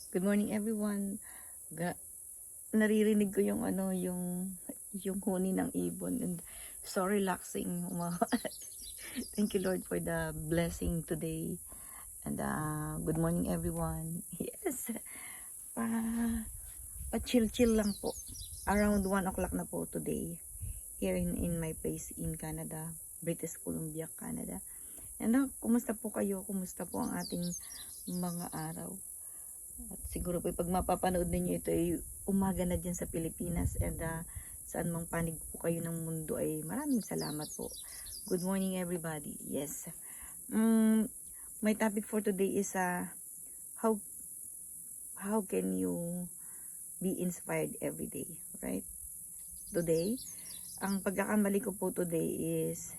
Good morning everyone. Naririnig ko yung yung huni ng ibon and so relaxing. Wow. Thank you Lord for the blessing today. And good morning everyone. Yes. Pa chill lang po. Around 1 o'clock na po today here in my place in Canada, British Columbia, Canada. And kumusta po kayo? Kumusta po ang ating mga araw? At siguro po pag mapapanood ninyo ito ay umaga na dyan sa Pilipinas and saan mang panig po kayo ng mundo ay maraming salamat po. Good morning everybody. Yes. My topic for today is how can you be inspired every day, right? Today, ang pagkakamali ko po today is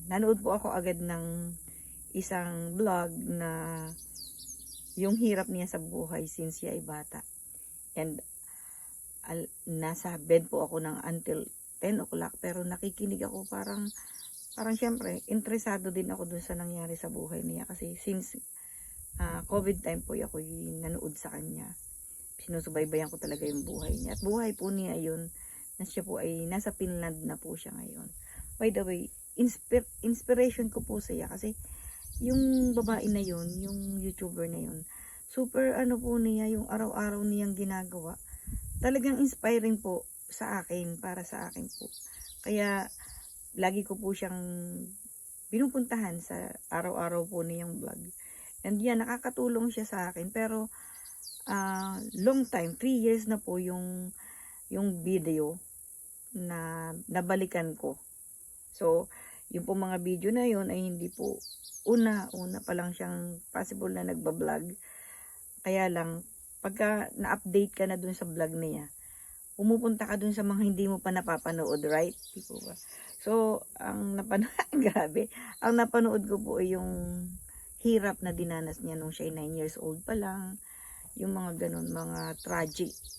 nanood po ako agad ng isang vlog na yung hirap niya sa buhay since siya ay bata. And nasa bed po ako ng until 10 o'clock pero nakikinig ako parang syempre interesado din ako dun sa nangyari sa buhay niya kasi since COVID time po ako nanood sa kanya. Sinusubaybayan ko talaga yung buhay niya. At buhay po niya yun na siya po ay nasa Finland na po siya ngayon. By the way, inspiration ko po siya kasi yung babae na yun, yung YouTuber na yun, super po niya, yung araw-araw niyang ginagawa. Talagang inspiring po sa akin, para sa akin po. Kaya, lagi ko po siyang pinupuntahan sa araw-araw po niyang vlog. And yan, nakakatulong siya sa akin. Pero, long time, 3 years na po yung video na nabalikan ko. So, yung po mga video na yun ay hindi po una pa lang siyang possible na nagbablog. Kaya lang, pagka na-update ka na dun sa vlog niya, pumupunta ka dun sa mga hindi mo pa napapanood, right? Tipo ba? So, grabe. Ang napanood ko po ay yung hirap na dinanas niya nung siya ay 9 years old pa lang. Yung mga ganun, mga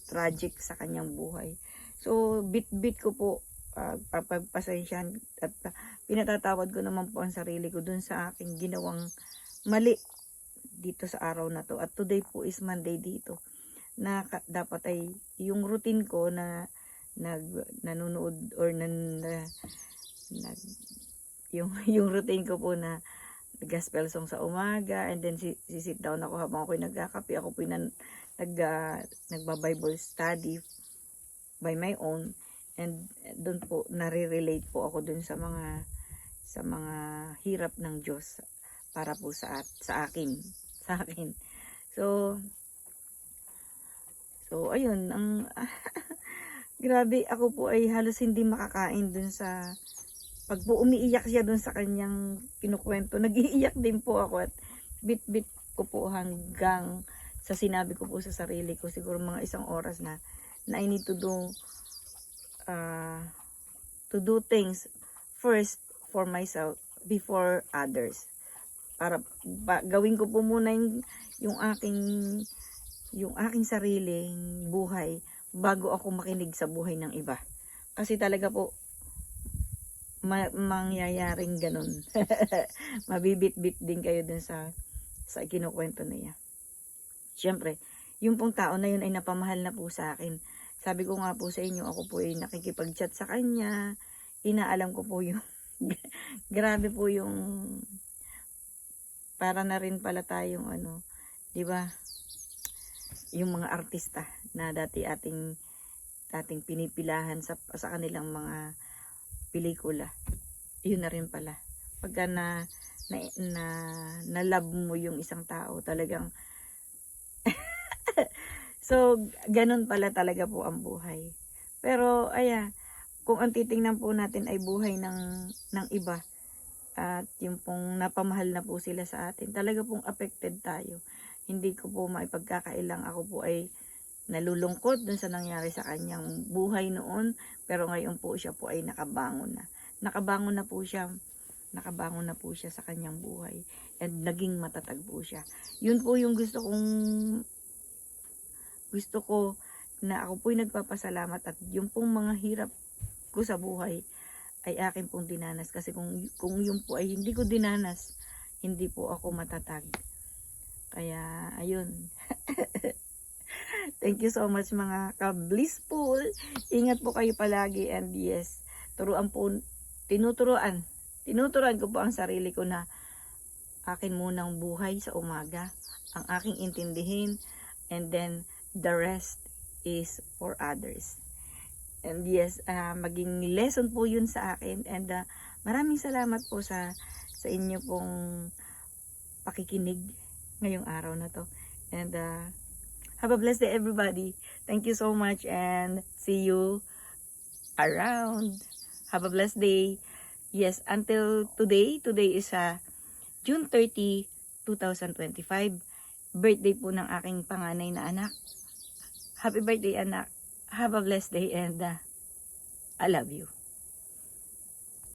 tragic sa kanyang buhay. So, bit-bit ko po papagpasensyahan at pinatatawad ko naman po ang sarili ko dun sa aking ginawang mali dito sa araw na to. At today po is Monday dito na dapat ay yung routine ko na nanonood or yung routine ko po na gospel song sa umaga and then sit down ako habang ako'y nagkakape. Ako po nagba-Bible study by my own. And doon po nare-relate po ako doon sa mga hirap ng Diyos para po sa akin. So ayun, grabe, ako po ay halos hindi makakain doon sa pag po umiiyak siya doon sa kanyang kinukwento. Nag-iiyak din po ako at bit-bit ko po hanggang sa sinabi ko po sa sarili ko siguro mga 1 oras na I need to do things first for myself before others. Para gawin ko po muna yung aking sariling buhay bago ako makinig sa buhay ng iba. Kasi talaga po mangyayaring ganun. Mabibit-bit din kayo dun sa kinukwento niya. Siyempre, yung pong tao na yun ay napamahal na po sa akin. Sabi ko nga po sa inyo, ako po ay nakikipag-chat sa kanya. Inaalam ko po yung grabe po yung para na rin pala tayong 'di ba? Yung mga artista na dati ating pinipilahan sa kanilang mga pelikula. Yun na rin pala. Pagka na love mo yung isang tao, talagang so, ganun pala talaga po ang buhay. Pero, kung ang titingnan po natin ay buhay ng iba, at yung pong napamahal na po sila sa atin, talaga pong affected tayo. Hindi ko po maipagkakailang ako po ay nalulungkot dun sa nangyari sa kanyang buhay noon, pero ngayon po siya po ay nakabangon na. Nakabangon na po siya sa kanyang buhay. And naging matatag po siya. Yun po yung gusto ko na ako po'y nagpapasalamat at yung pong mga hirap ko sa buhay ay akin pong dinanas. Kasi kung yung po ay hindi ko dinanas, hindi po ako matatag. Kaya, Ayun. Thank you so much mga ka-blissful. Ingat po kayo palagi, and yes, tinuturuan ko po ang sarili ko na akin munang buhay sa umaga, ang aking intindihin, and then the rest is for others. And yes, maging lesson po yun sa akin, and maraming salamat po sa inyo pong pakikinig ngayong araw na to. And have a blessed day everybody. Thank you so much and see you around. Have a blessed day. Yes, until today is June 30, 2025. Birthday po ng aking panganay na anak. Happy birthday anak. Have a blessed day and I love you.